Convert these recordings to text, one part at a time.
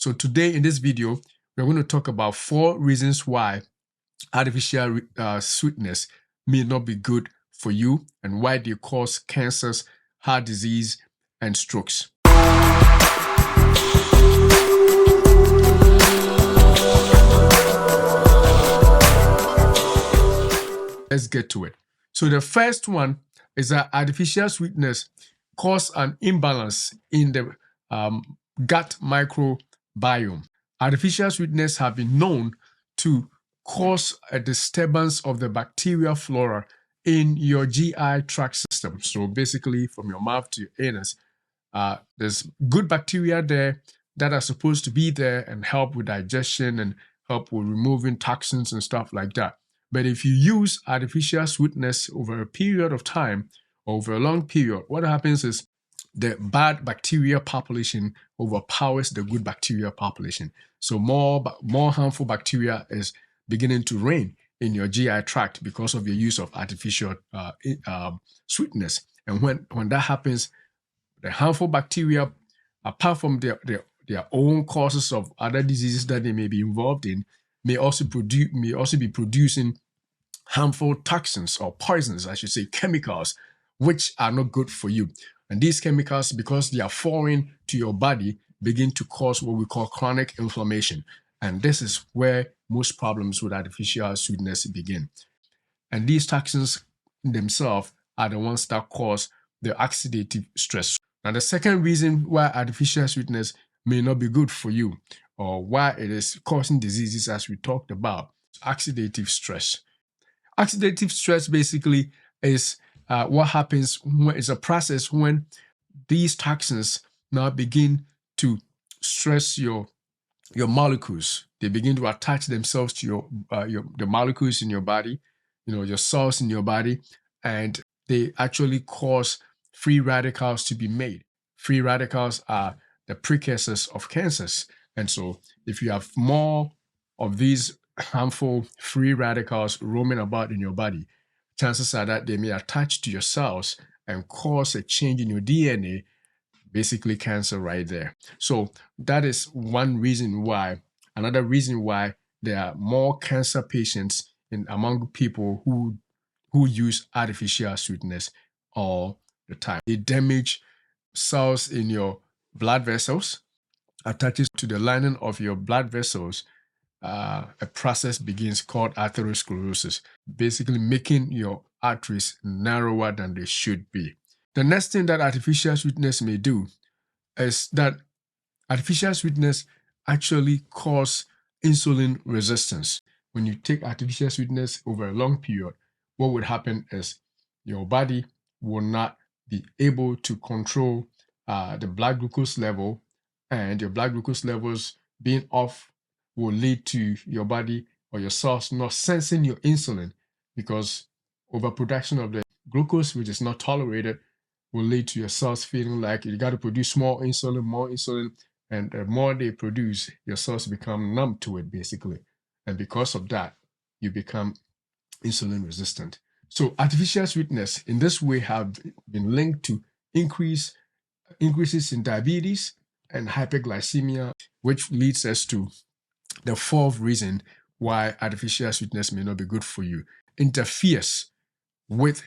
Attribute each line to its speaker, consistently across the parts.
Speaker 1: So today in this video, we're going to talk about 4 reasons why artificial sweetness may not be good for you and why they cause cancers, heart disease, and strokes. Let's get to it. So the first one is that artificial sweetness cause an imbalance in the gut microbiome. Artificial sweetness have been known to cause a disturbance of the bacterial flora in your GI tract system. So basically from your mouth to your anus, there's good bacteria there that are supposed to be there and help with digestion and help with removing toxins and stuff like that. But if you use artificial sweetness over a period of time, over a long period, what happens is the bad bacteria population overpowers the good bacteria population. So more harmful bacteria is beginning to reign in your GI tract because of your use of artificial sweetness. And when that happens, the harmful bacteria, apart from their own causes of other diseases that they may be involved in, may also be producing harmful toxins or poisons, I should say, chemicals, which are not good for you. And these chemicals, because they are foreign to your body, begin to cause what we call chronic inflammation. And this is where most problems with artificial sweetness begin. And these toxins themselves are the ones that cause the oxidative stress. Now, the second reason why artificial sweetness may not be good for you, or why it is causing diseases, as we talked about, oxidative stress. Oxidative stress basically is what happens when it's a process when these toxins now begin to stress your molecules. They begin to attach themselves to the molecules in your body, your cells in your body, and they actually cause free radicals to be made. Free radicals are the precursors of cancers. And so if you have more of these harmful free radicals roaming about in your body, chances are that they may attach to your cells and cause a change in your DNA, basically cancer right there. So that is one reason why. Another reason why there are more cancer patients among people who use artificial sweetness all the time. They damage cells in your blood vessels, attaches to the lining of your blood vessels. A process begins called atherosclerosis, basically making your arteries narrower than they should be. The next thing that artificial sweetness may do is that artificial sweetness actually cause insulin resistance. When you take artificial sweetness over a long period, what would happen is your body will not be able to control the blood glucose level, and your blood glucose levels being off will lead to your body or your cells not sensing your insulin, because overproduction of the glucose, which is not tolerated, will lead to your cells feeling like you got to produce more insulin, and the more they produce, your cells become numb to it, basically. And because of that, you become insulin resistant. So artificial sweetness in this way have been linked to increases in diabetes and hyperglycemia, which leads us to the fourth reason why artificial sweetness may not be good for you. Interferes with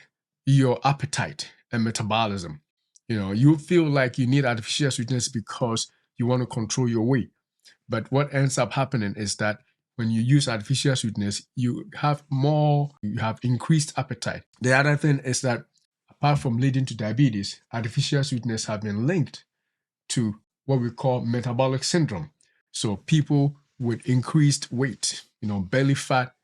Speaker 1: your appetite and metabolism. You feel like you need artificial sweetness because you want to control your weight. But what ends up happening is that when you use artificial sweetness, you have increased appetite. The other thing is that apart from leading to diabetes, artificial sweetness have been linked to what we call metabolic syndrome. So people with increased weight, belly fat,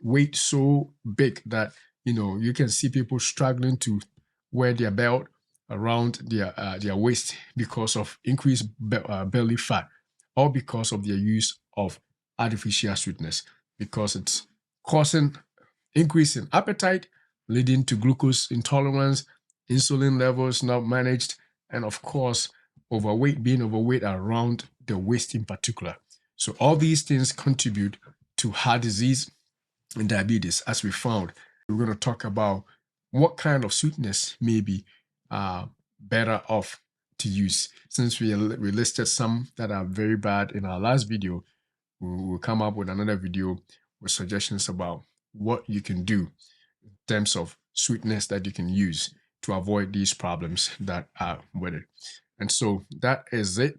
Speaker 1: weight so big that, you can see people struggling to wear their belt around their waist because of increased belly fat, or because of their use of artificial sweetness, because it's causing increase in appetite, leading to glucose intolerance, insulin levels not managed, and of course, being overweight around the waist in particular. So all these things contribute to heart disease and diabetes, as we found. We're going to talk about what kind of sweetness may be better off to use. Since we listed some that are very bad in our last video, we will come up with another video with suggestions about what you can do in terms of sweetness that you can use to avoid these problems that are with it. And so that is it.